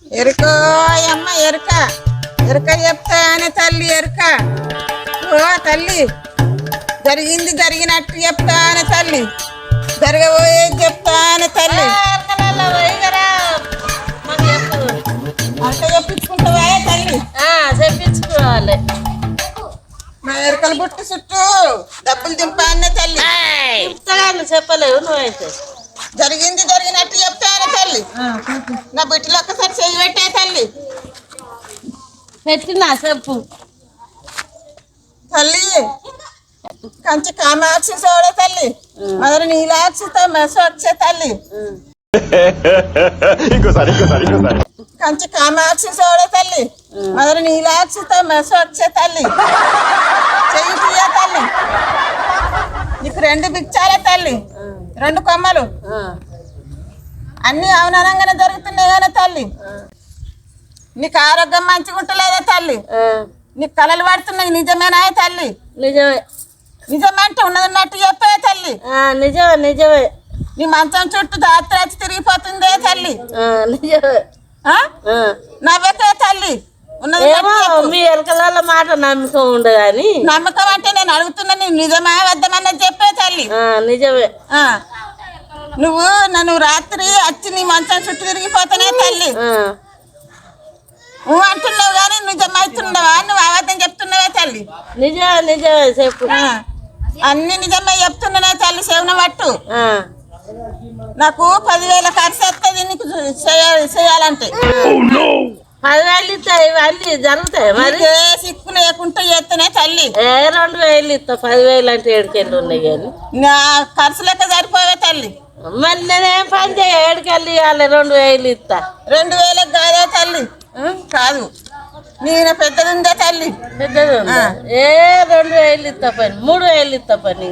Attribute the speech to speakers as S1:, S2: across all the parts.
S1: ఎరుకో అమ్మ ఎరుక ఎరుక చెప్తానే తల్లి ఎరుక ఓ తల్లి జరిగింది జరిగినట్టు చెప్తానే తల్లి జరగబోయేది చెప్తానే తల్లి అంత చెప్పించుకుంటావా తల్లి?
S2: చెప్పించుకోవాలి.
S1: మా ఎరుకల బుట్టు చుట్టూ డబ్బులు దింపానే తల్లి.
S2: చెప్పలేవు నువ్వైతే.
S1: జరిగింది జరిగినట్టు చెప్తానే తల్లి. నా బిడ్డలు ఒక్కసారి చెయ్యి పెట్టే తల్లి.
S2: పెట్టినా చెప్పు
S1: తల్లి. కంచి కామాక్షి చూడే తల్లి, మదర్ నీలాక్షితో మెసోక్షే తల్లి. కంచి కామాక్షి చూడే తల్లి, మదర్ నీలాక్షితో మెసోక్షే తల్లి. చెయ్యి తీయ తల్లి. నీకు 2 బిచ్చాలే తల్లి, 2 కొమ్మలు. అన్ని అవుననంగానే జరుగుతున్నాయి కానీ తల్లి. నీకు ఆరోగ్యం మంచిగా ఉంటలేదా తల్లి? నీకు కలలు పడుతున్నాయి నిజమేనా తల్లి?
S2: నిజమే.
S1: నిజమంటే ఉన్నదన్నట్టు చెప్పే తల్లి.
S2: నిజమే నిజమే.
S1: నీ మంచం చుట్టూ దాత్రాచి తిరిగిపోతుందే తల్లి.
S2: నిజమే.
S1: నవ్వకే తల్లి.
S2: మీ ఎలకల మాట నమ్మకం ఉండదు అని.
S1: నమ్మకం అంటే నేను అడుగుతున్నా, నీ నిజమా వద్దమన్నది చెప్పే తల్లి.
S2: నిజమే.
S1: నువ్వు నన్ను రాత్రి వచ్చి నీ మంచం చుట్టూ తిరిగిపోతానే తల్లి. నువ్వు అంటున్నావు కానీ నిజమవుతున్నావా? నువ్వు అబద్ధం చెప్తున్నావే తల్లి.
S2: నిజమే నిజమే చెప్పు.
S1: అన్ని నిజమే చెప్తున్నానే తల్లి. సేవన పట్టు. నాకు 10,000 ఖర్చు వస్తుంది నీకు చేయాలంటే.
S2: 10,000 ఇస్తా. ఇవన్నీ జరుగుతాయి మరి.
S1: సిక్కు లేకుండా చేస్తేనే తల్లి.
S2: 2,000 ఇస్తా. 10,000 అంటే 7 ఉన్నాయి కానీ
S1: నా ఖర్చు లెక్క సరిపోవే తల్లి.
S2: మరి నేనేం పని చేయ 7 ఇవ్వాలి. 2,000 ఇస్తా.
S1: 2,000 కాదే తల్లి. కాదు, నేను పెద్దది ఉందే తల్లి.
S2: పెద్దది ఉందా? 2,000 ఇస్తా పని. 3,000 ఇస్తా పని.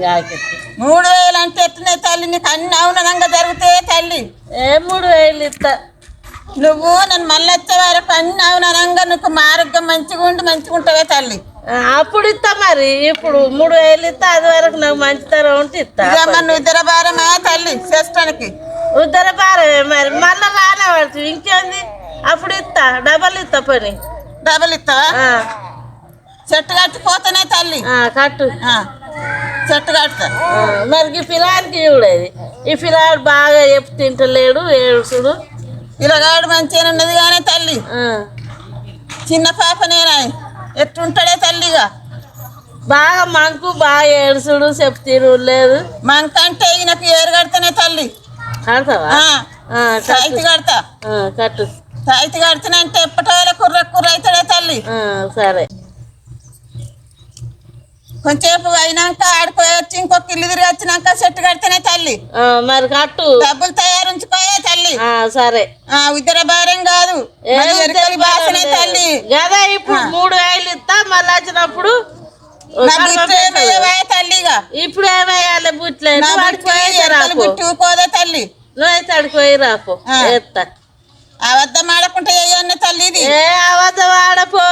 S1: 3,000 అంటే ఎట్లనే తల్లి? నీకు అన్ని అవునంగా జరుగుతాయి తల్లి.
S2: 3,000 ఇస్తా.
S1: నువ్వు నన్ను మళ్ళీ వచ్చే వరకు అన్ని అవునంగా నీకు ఆరోగ్యం మంచిగా ఉండి మంచిగా ఉంటావే తల్లి.
S2: అప్పుడు ఇస్తా మరి. ఇప్పుడు 3,000 ఇస్తా. అది వరకు నాకు మంచితనం ఉంటే ఇస్తా.
S1: నువ్వు ఇద్దరు భారమే తల్లి చేస్తానికి.
S2: ఉద్దర భారమే మరి. మళ్ళా రానే పడుతుంది. ఇంకేంది? అప్పుడు ఇస్తా. డబల్ ఇస్తా పని.
S1: డబల్ ఇస్తావా? చెట్టు కట్టిపోతానే తల్లి.
S2: కట్టు.
S1: చెట్టు కట్టుతా.
S2: మరి ఈ పిల్లాడికి చూడేది. ఈ పిల్లాడు బాగా ఎప్పు తింటలేడు. ఏడుసుడు.
S1: పిల్లగాడు మంచిగా ఉన్నది కానీ తల్లి. చిన్న పాప నేనా ఎట్టుంటాడే తల్లిగా.
S2: బాగా మంకు బాగా ఏడుసుడు. చెప్పు తీరు లేదు.
S1: మంక అంటే నాకు ఏరు కడతానే తల్లి.
S2: కడతావా?
S1: తాయితీ కడతా.
S2: కట్టు.
S1: తాయితీ కడుతున్నంటే ఎప్పటి వేళ కుర్ర అవుతాడే తల్లి.
S2: సరే.
S1: కొంచెంసేపు అయినాక ఆడిపోయి వచ్చి ఇంకొక ఇల్లు తిరిగి వచ్చినాక చెట్టు కడితేనే తల్లి.
S2: మరి కట్టు.
S1: డబ్బులు తయారుంచుకోయే తల్లి.
S2: సరే.
S1: ఇద్దర భార్యం కాదు భాషనే తల్లి.
S2: కదా ఇప్పుడు 3,000 ఇస్తా. మళ్ళీ వచ్చినప్పుడు
S1: తల్లిగా.
S2: ఇప్పుడు ఏమేయాలి? బుట్లేదు
S1: బుట్టుకోదే తల్లి.
S2: నువ్వైతే అడిపోయి రాపో. ఎత్తా.
S1: అబద్ధం ఆడకుంటే అన్న తల్లి.
S2: ఏ అబద్ధం ఆడపో.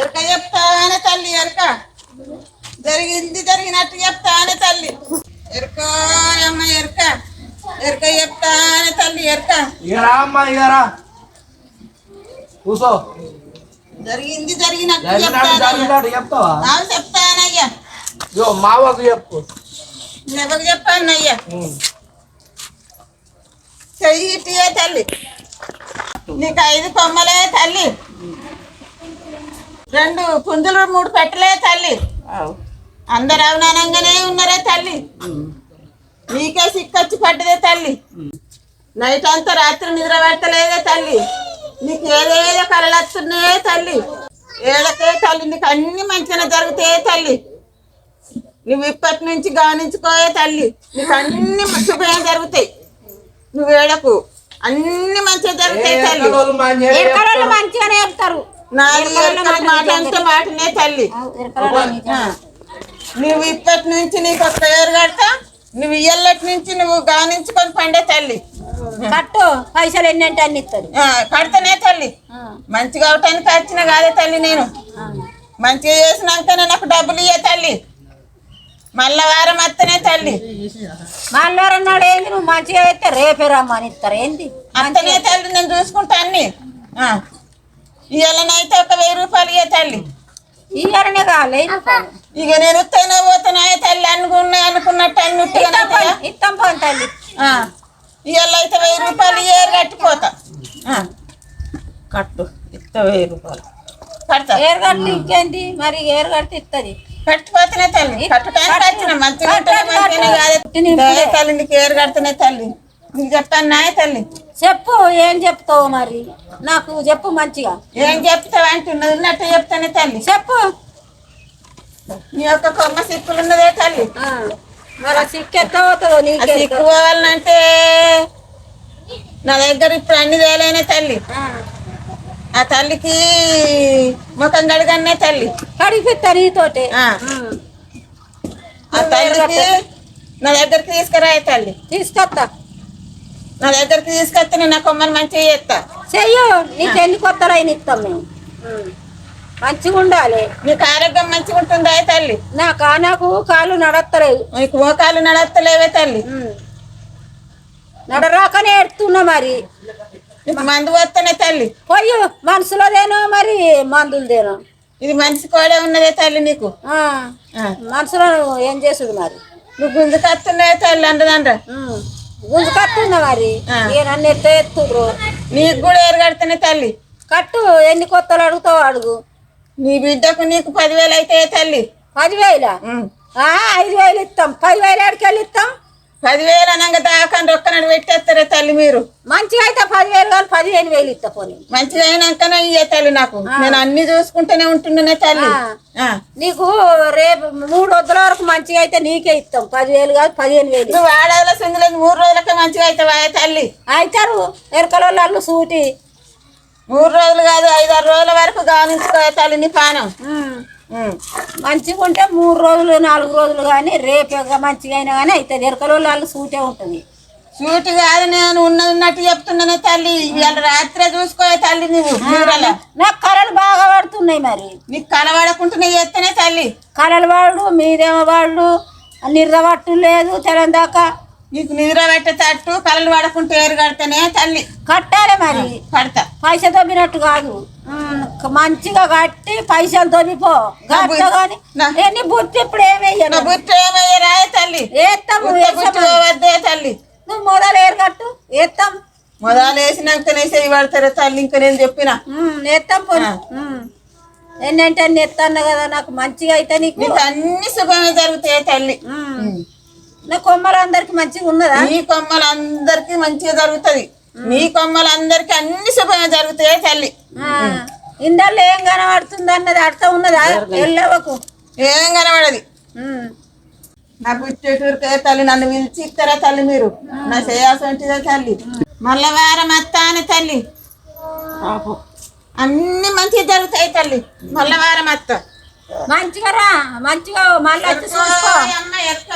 S1: ఎరక చెప్తానే తల్లి. ఎరక జరిగింది జరిగినట్టు చెప్తానే తల్లి. ఎరక అమ్మ ఎరక ఎరక చెప్తానే తల్లి. ఎరక
S3: కూసో.
S1: జరిగింది జరిగినట్టు చెప్తానయ్యా.
S3: మావకు చెప్పు.
S1: నెవకు చెప్పానయ్యా. చెయ్యి తల్లి. నీకు 5 కొమ్మలే తల్లి. 2 పుంజులు 3 పెట్టలే తల్లి. అందరు అవునానంగానే ఉన్నారే తల్లి. నీకే సిక్కొచ్చి పడ్డదే తల్లి. నైట్ అంతా రాత్రి నిద్ర పెట్టలేదే తల్లి. నీకు ఏదేదో కలలు వస్తున్నాయే తల్లి. ఏళ్ళకే తల్లి. నీకు అన్ని మంచిగా జరుగుతాయే తల్లి. నువ్వు ఇప్పటి నుంచి గమనించుకోయే తల్లి. నీకు అన్ని శుభ్రం జరుగుతాయి. నువ్వు ఏడకు. అన్ని మంచిగా జరుగుతాయి తల్లి.
S2: మంచిగానే చెప్తారు.
S1: మాట అంటే మాటనే తల్లి. నువ్వు ఇప్పటి నుంచి నీకు ఒక పేరు కడతా. నువ్వు ఇయ్యల్లటి నుంచి నువ్వు గానించుకొని పండే తల్లి.
S2: కట్టు పైసలు ఎన్నంటే అన్ని ఇస్తుంది.
S1: కడితేనే తల్లి మంచిగా అవటానికి వచ్చిన కాదే తల్లి. నేను మంచిగా చేసినాకనే నాకు డబ్బులు ఇయ్యే తల్లి. మళ్ళా వారం అత్తనే తల్లి.
S2: మళ్ళీ నాడు ఏంది నువ్వు మంచిగా అయితే రేపే రమ్మని ఇస్తారు ఏంది
S1: అత్తనే తల్లి. నేను చూసుకుంటా అన్ని. ఇయ్యాలనైతే ఒక 1000 రూపాయలు ఇయ్యే తల్లి.
S2: ఇయ్యాలనే కావాలి
S1: ఇక నేను ఉత్తైనా పోతున్నా తల్లి. అనుకున్నట్టు అన్ని
S2: ఇస్తాం పోని తల్లి.
S1: ఇవాళ అయితే 1000 రూపాయలు ఏరు కట్టిపోతా. కట్టు ఇస్తా 1000 రూపాయలు కడతా.
S2: ఏరు కట్టి ఇంకేంటి మరి ఏరు కడితే ఇస్తుంది.
S1: కట్టిపోతేనే తల్లి. కట్టడానికి వచ్చిన మంచిగా కాదే తల్లి. నీకు ఏరు కడితేనే తల్లి. నీకు చెప్తాను నాయ తల్లి.
S2: చెప్పు ఏం చెప్తావు మరి నాకు చెప్పు మంచిగా.
S1: ఏం చెప్తావు అంటున్నది ఉన్నట్టు చెప్తానే తల్లి.
S2: చెప్పు.
S1: నీ యొక్క కొమ్మ సిక్కులు ఉన్నదే తల్లి.
S2: మరి సిక్కెత్తవుతుందో నీకు
S1: సిక్కు పోవాలంటే నా దగ్గర ఇప్పుడు అన్ని తేలేనే తల్లి. ఆ తల్లికి ముఖం కడిగన్నే తల్లి.
S2: కడిగిపిస్తా నీతోటి.
S1: ఆ తల్లికి నా దగ్గరికి తీసుకురాయి తల్లి.
S2: తీసుకొస్తా.
S1: నా దగ్గరికి తీసుకొస్తే నేను నా కొమ్మని మంచిగా చేస్తా.
S2: చెయ్యు. నీకు ఎన్ని కొత్తలు అయిన ఇస్తాం మేము. మంచిగా ఉండాలి.
S1: నీకు ఆరోగ్యం మంచిగా ఉంటుందా తల్లి?
S2: నాకు కాళ్ళు నడత్తలేదు.
S1: నీకు మోకాలు నడత్తలేవే తల్లి.
S2: నడరాకనే ఎడుతున్నా మరి.
S1: నీకు మందు వస్తేనే తల్లి.
S2: పోయు మనసులోదేనో మరి మందులదేనో.
S1: ఇది మనిషి కూడా ఉన్నదే తల్లి. నీకు
S2: మనసులో ఏం చేసుడు మరి.
S1: నువ్వు గుంజుకొస్తున్నావే తల్లి. అంటదండ్ర
S2: గుంజుకత్తున్నా మరి. నన్ను ఎత్తుడ్రు.
S1: నీకు కూడా ఏరు కడితేనే తల్లి.
S2: కట్టు. ఎన్ని కొత్తలు అడుగుతావు అడుగు.
S1: నీ బిడ్డకు నీకు 10,000 అయితే తల్లి.
S2: 10,000? 5,000 ఇస్తాం. 10,000 ఎక్కడికెళ్ళి ఇస్తాం?
S1: 10,000 అనగా దాకాని రొక్కనడు పెట్టేస్తారే తల్లి మీరు.
S2: మంచిగా అయితే 10,000 కానీ 15,000 ఇస్తా పోనీ.
S1: మంచిగా అయినాకనే ఇయ్యే తల్లి. నాకు నేను అన్ని చూసుకుంటూనే ఉంటున్నానే తల్లి.
S2: నీకు రేపు 3 రోజుల వరకు మంచిగా అయితే నీకే ఇస్తాం. 10,000 కాదు 15,000.
S1: నువ్వు ఆడవాళ్ళ సింగులేదు 3 రోజులకే మంచిగా అవుతావా తల్లి?
S2: అవుతారు. ఎరకల వాళ్ళు సూటి
S1: 3 రోజులు కాదు 5-6 రోజుల వరకు గానించుకో తల్లి నీ పానం.
S2: మంచిగా ఉంటే 3 రోజులు 4 రోజులు కానీ రేపు మంచిగా అయినా కానీ అవుతుంది. ఎరకల వాళ్ళు సూటే ఉంటుంది.
S1: సూటి కాదు. నేను ఉన్నట్టు చెప్తున్నానే తల్లి. ఇవాళ రాత్రే చూసుకో తల్లి. నువ్వు
S2: నాకు కళలు బాగా పడుతున్నాయి మరి.
S1: నీకు కలవడకుంటున్నా చేస్తేనే తల్లి.
S2: కళలు వాడు మీదేమో వాళ్ళు నిర్రవట్టు లేదు తెలందాకా.
S1: నీకు నిద్ర పెట్టేటట్టు కళలు పడకుంటే ఏరు కడితేనే తల్లి.
S2: కట్టాలి మరి.
S1: కడతా.
S2: పైసలు దొబ్బినట్టు కాదు. మంచిగా కట్టి పైసలు దొబ్బిపో. కానీ నీ బుద్ధి ఇప్పుడు ఏమయ్యా?
S1: బుద్ధి ఏమయ్యా తల్లి? వద్దే తల్లి.
S2: నువ్వు మొదలు ఏరు కట్టు. వేస్తాం.
S1: మొదలు వేసినాకనే చేయి పడతారే తల్లి. ఇంకా నేను చెప్పిన
S2: వేస్తాం. పోనీ ఏంటంటే అన్ని ఎత్తాను కదా. నాకు మంచిగా అయితే నీకు
S1: అన్ని శుభమే జరుగుతాయి తల్లి.
S2: నా కొమ్మలు అందరికి మంచిగా ఉన్నదా?
S1: నీ కొమ్మలు అందరికి మంచిగా జరుగుతుంది. నీ కొమ్మలు అందరికి అన్ని శుభమే జరుగుతాయి తల్లి.
S2: ఇందల్లో ఏం కనబడుతుంది అన్నది అర్థం ఉన్నదా? వెళ్ళవకు.
S1: ఏం కనబడది. నా పుట్టేటూరుకే తల్లి. నన్ను పిలిచి ఇస్తారా తల్లి మీరు? నా చేయాల్సింటిదే తల్లి. మళ్ళా వారం అత్త అని తల్లి. అన్ని మంచిగా జరుగుతాయి తల్లి. మళ్ళా వారం అత్త.
S2: మంచిగా రా. మంచిగా మళ్ళీ వచ్చి చూసుకో.
S1: అమ్మ ఎరక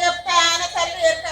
S1: చెప్తా తల్లి. ఎరక